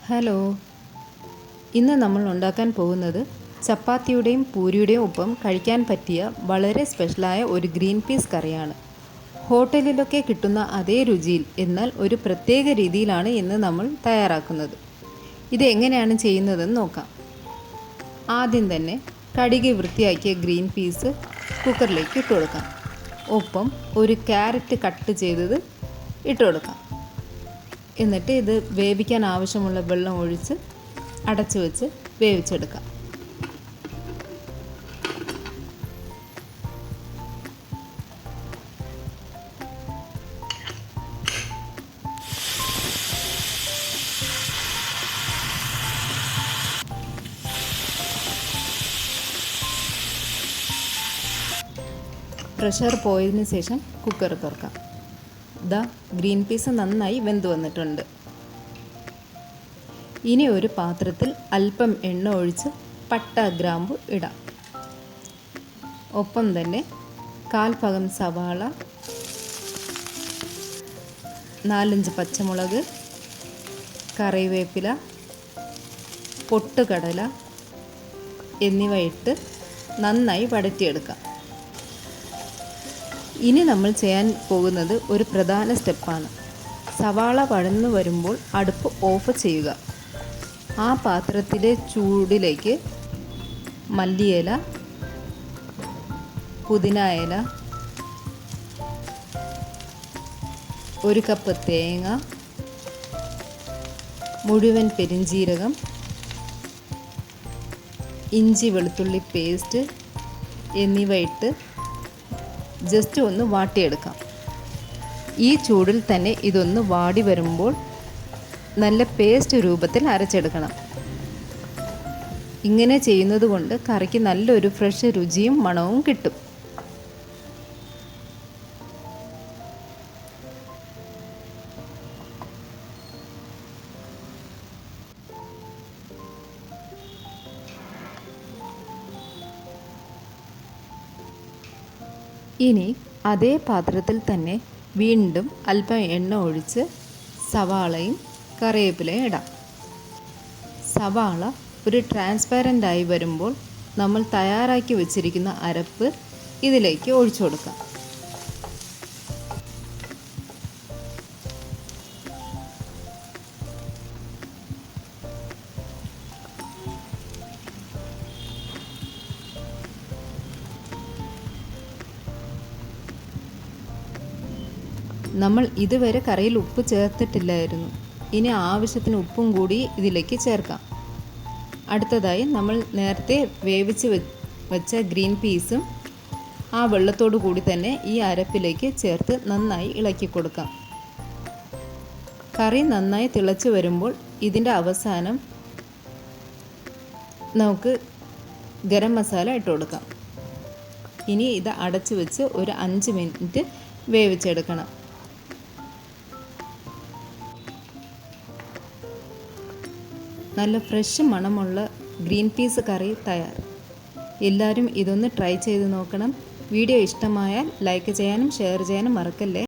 Hello, ഇന്ന് നമ്മൾ ഉണ്ടാക്കാൻ പോകുന്നത് ചപ്പാത്തിയുടെയും പൂരിയുടെയും ഒപ്പം കഴിക്കാൻ പറ്റിയ വളരെ സ്പെഷ്യലായ ഒരു ഗ്രീൻ പീസ് കറിയാണ്. ഹോട്ടലിലൊക്കെ കിട്ടുന്ന അതേ രുചിയിൽ, എന്നാൽ ഒരു പ്രത്യേക രീതിയിലാണ് ഇന്ന് നമ്മൾ തയ്യാറാക്കുന്നത്. ഇത് എങ്ങനെയാണ് ചെയ്യുന്നതെന്ന് നോക്കാം. ആദ്യം തന്നെ കഴുകി വൃത്തിയാക്കിയ ഗ്രീൻ പീസ് കുക്കറിലേക്ക് ഇട്ട് കൊടുക്കാം. ഒപ്പം ഒരു ക്യാരറ്റ് കട്ട് ചെയ്തത് ഇട്ട് കൊടുക്കാം. എന്നിട്ട് ഇത് വേവിക്കാൻ ആവശ്യമുള്ള വെള്ളം ഒഴിച്ച് അടച്ചു വെച്ച് വേവിച്ചെടുക്കാം. പ്രഷർ പോയതിന് ശേഷം കുക്കർ തുറക്കാം. ഗ്രീൻ പീസ് നന്നായി വെന്ത് വന്നിട്ടുണ്ട്. ഇനി ഒരു പാത്രത്തിൽ അല്പം എണ്ണ ഒഴിച്ച് പട്ട ഗ്രാമ്പു ഇടാം. ഒപ്പം തന്നെ 1/4 ഭാഗം സവാള, 4-5 പച്ചമുളക്, കറിവേപ്പില, പൊട്ടുകടല എന്നിവ ഇട്ട് നന്നായി വഴറ്റിയെടുക്കാം. ഇനി നമ്മൾ ചെയ്യാൻ പോകുന്നത് ഒരു പ്രധാന സ്റ്റെപ്പാണ്. സവാള വഴന്നു വരുമ്പോൾ അടുപ്പ് ഓഫ് ചെയ്യുക. ആ പാത്രത്തിലെ ചൂടിലേക്ക് മല്ലിയില, പുതിന ഇല, 1 കപ്പ് തേങ്ങ, മുഴുവൻ പെരിഞ്ജീരകം, ഇഞ്ചി വെളുത്തുള്ളി പേസ്റ്റ് എന്നിവ ഇട്ട് ജസ്റ്റ് ഒന്ന് വാട്ടിയെടുക്കാം. ഈ ചൂടിൽ തന്നെ ഇതൊന്ന് വാടി വരുമ്പോൾ നല്ല പേസ്റ്റ് രൂപത്തിൽ അരച്ചെടുക്കണം. ഇങ്ങനെ ചെയ്യുന്നത് കൊണ്ട് കറിക്ക് നല്ലൊരു ഫ്രഷ് രുചിയും മണവും കിട്ടും. ഇനി അതേ പാത്രത്തിൽ തന്നെ വീണ്ടും അല്പം എണ്ണ ഒഴിച്ച് സവാളയും കറിവേപ്പിലയും ഇടാം. സവാള ഒരു ട്രാൻസ്പാരൻ്റ് ആയി വരുമ്പോൾ നമ്മൾ തയ്യാറാക്കി വെച്ചിരിക്കുന്ന അരപ്പ് ഇതിലേക്ക് ഒഴിച്ചു കൊടുക്കാം. നമ്മൾ ഇതുവരെ കറിയിൽ ഉപ്പ് ചേർത്തിട്ടില്ലായിരുന്നു. ഇനി ആവശ്യത്തിന് ഉപ്പും കൂടി ഇതിലേക്ക് ചേർക്കാം. അടുത്തതായി നമ്മൾ നേരത്തെ വേവിച്ച് വെച്ച ഗ്രീൻ പീസും ആ വെള്ളത്തോടു കൂടി തന്നെ ഈ അരപ്പിലേക്ക് ചേർത്ത് നന്നായി ഇളക്കി കൊടുക്കാം. കറി നന്നായി തിളച്ച് വരുമ്പോൾ ഇതിൻ്റെ അവസാനം നമുക്ക് ഗരം മസാല ഇട്ട് കൊടുക്കാം. ഇനി ഇത് അടച്ചു വെച്ച് ഒരു 5 മിനിറ്റ് വേവിച്ചെടുക്കണം. നല്ല ഫ്രഷ് മണമുള്ള ഗ്രീൻ പീസ് കറി തയ്യാർ. എല്ലാവരും ഇതൊന്ന് ട്രൈ ചെയ്ത് നോക്കണം. വീഡിയോ ഇഷ്ടമായാൽ ലൈക്ക് ചെയ്യാനും ഷെയർ ചെയ്യാനും മറക്കല്ലേ.